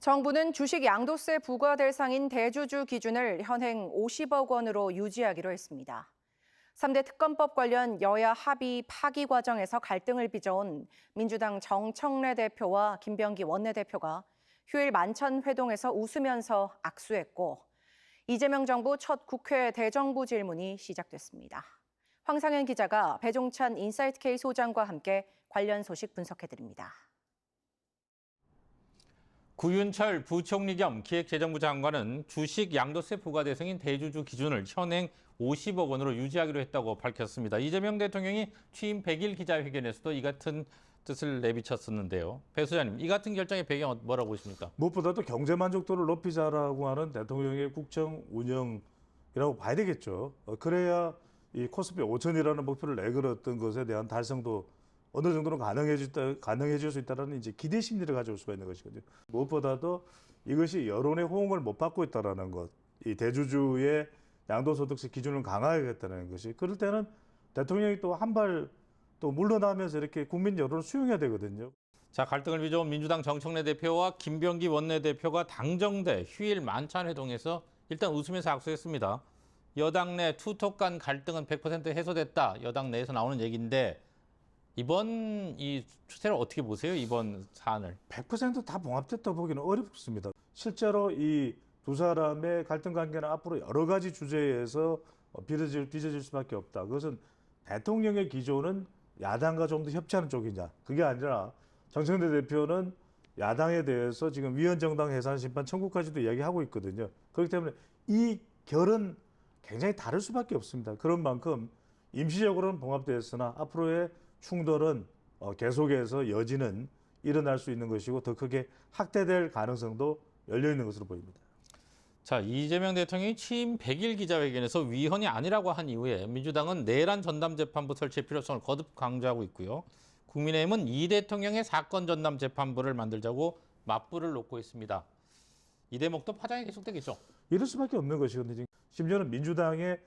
정부는 주식 양도세 부과 대상인 대주주 기준을 현행 50억 원으로 유지하기로 했습니다. 3대 특검법 관련 여야 합의 파기 과정에서 갈등을 빚어온 민주당 정청래 대표와 김병기 원내대표가 휴일 만찬 회동에서 웃으면서 악수했고, 이재명 정부 첫 국회 대정부 질문이 시작됐습니다. 황상현 기자가 배종찬 인사이트K 소장과 함께 관련 소식 분석해드립니다. 구윤철 부총리 겸 기획재정부 장관은 주식 양도세 부과 대상인 대주주 기준을 현행 50억 원으로 유지하기로 했다고 밝혔습니다. 이재명 대통령이 취임 100일 기자회견에서도 이 같은 뜻을 내비쳤었는데요. 배 소장님, 이 같은 결정의 배경 뭐라고 보십니까? 무엇보다도 경제 만족도를 높이자라고 하는 대통령의 국정 운영이라고 봐야 되겠죠. 그래야 이 코스피 5천이라는 목표를 내걸었던 것에 대한 달성도 어느 정도는 가능해질 수 있다는 이제 기대 심리를 가져올 수가 있는 것이거든요. 무엇보다도 이것이 여론의 호응을 못 받고 있다는 것, 이 대주주의 양도소득세 기준을 강화하겠다는 것이, 그럴 때는 대통령이 또 한 발 또 물러나면서 이렇게 국민 여론을 수용해야 되거든요. 자, 갈등을 빚어온 민주당 정청래 대표와 김병기 원내대표가 당정대 휴일 만찬 회동에서 일단 웃으면서 악수했습니다. 여당 내 투톱 간 갈등은 100% 해소됐다. 여당 내에서 나오는 얘기인데 이번 이 추세를 어떻게 보세요? 이번 사안을. 100% 다 봉합됐다 보기는 어렵습니다. 실제로 이 두 사람의 갈등 관계는 앞으로 여러 가지 주제에서 빚어질 수밖에 없다. 그것은 대통령의 기조는 야당과 좀 더 협치하는 쪽이냐. 그게 아니라 정청래 대표는 야당에 대해서 지금 위헌정당 해산 심판 청구까지도 이야기하고 있거든요. 그렇기 때문에 이 결은 굉장히 다를 수밖에 없습니다. 그런 만큼 임시적으로는 봉합되었으나 앞으로의 충돌은 계속해서 여지는 일어날 수 있는 것이고 더 크게 확대될 가능성도 열려 있는 것으로 보입니다. 자, 이재명 대통령이 취임 100일 기자회견에서 위헌이 아니라고 한 이후에 민주당은 내란 전담재판부 설치 필요성을 거듭 강조하고 있고요. 국민의힘은 이 대통령의 사건 전담 재판부를 만들자고 맞불을 놓고 있습니다. 이 대목도 파장이 계속되겠죠. 이럴 수밖에 없는 것이거든요. 심지어는 민주당의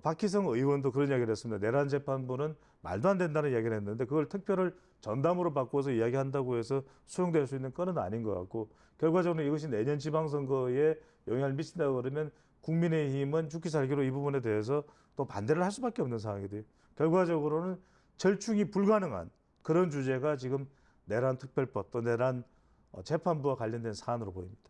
박희성 의원도 그런 이야기를 했습니다. 내란 재판부는 말도 안 된다는 이야기를 했는데 그걸 특별을 전담으로 바꿔서 이야기한다고 해서 수용될 수 있는 건은 아닌 것 같고, 결과적으로 이것이 내년 지방선거에 영향을 미친다고 그러면 국민의힘은 죽기 살기로 이 부분에 대해서 또 반대를 할 수밖에 없는 상황이 돼요. 결과적으로는 절충이 불가능한 그런 주제가 지금 내란 특별법 또 내란 재판부와 관련된 사안으로 보입니다.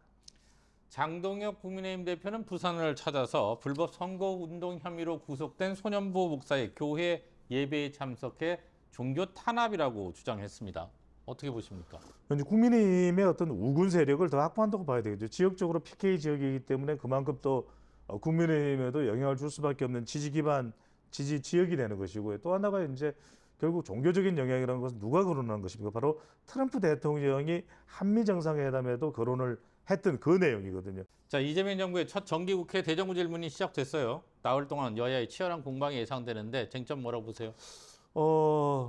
장동혁 국민의힘 대표는 부산을 찾아서 불법 선거운동 혐의로 구속된 소년보 목사의 교회 예배에 참석해 종교 탄압이라고 주장했습니다. 어떻게 보십니까? 현재 국민의힘의 어떤 우군 세력을 더 확보한다고 봐야 되겠죠. 지역적으로 PK 지역이기 때문에 그만큼 또 국민의힘에도 영향을 줄 수밖에 없는 지지 기반, 지지 지역이 되는 것이고요. 또 하나가 이제 결국 종교적인 영향이라는 것은 누가 거론한 것입니까? 바로 트럼프 대통령이 한미 정상회담에도 거론을 했던 그 내용이거든요. 자, 이재명 정부의 첫 정기국회 대정부 질문이 시작됐어요. 나흘 동안 여야의 치열한 공방이 예상되는데 쟁점 뭐라고 보세요?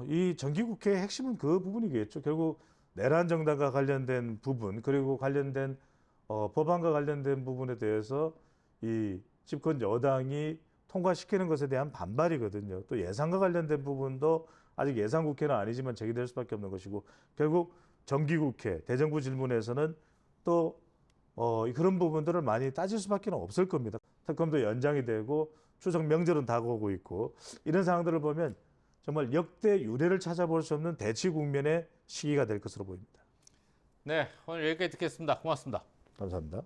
이 정기국회의 핵심은 그 부분이겠죠. 결국 내란 정당과 관련된 부분, 그리고 관련된 법안과 관련된 부분에 대해서 이 집권 여당이 통과시키는 것에 대한 반발이거든요. 또 예산과 관련된 부분도 아직 예산 국회는 아니지만 제기될 수밖에 없는 것이고, 결국 정기국회 대정부 질문에서는 또 그런 부분들을 많이 따질 수밖에 없을 겁니다. 특검도 연장이 되고 추석 명절은 다가오고 있고, 이런 상황들을 보면 정말 역대 유례를 찾아볼 수 없는 대치 국면의 시기가 될 것으로 보입니다. 네, 오늘 여기까지 듣겠습니다. 고맙습니다. 감사합니다.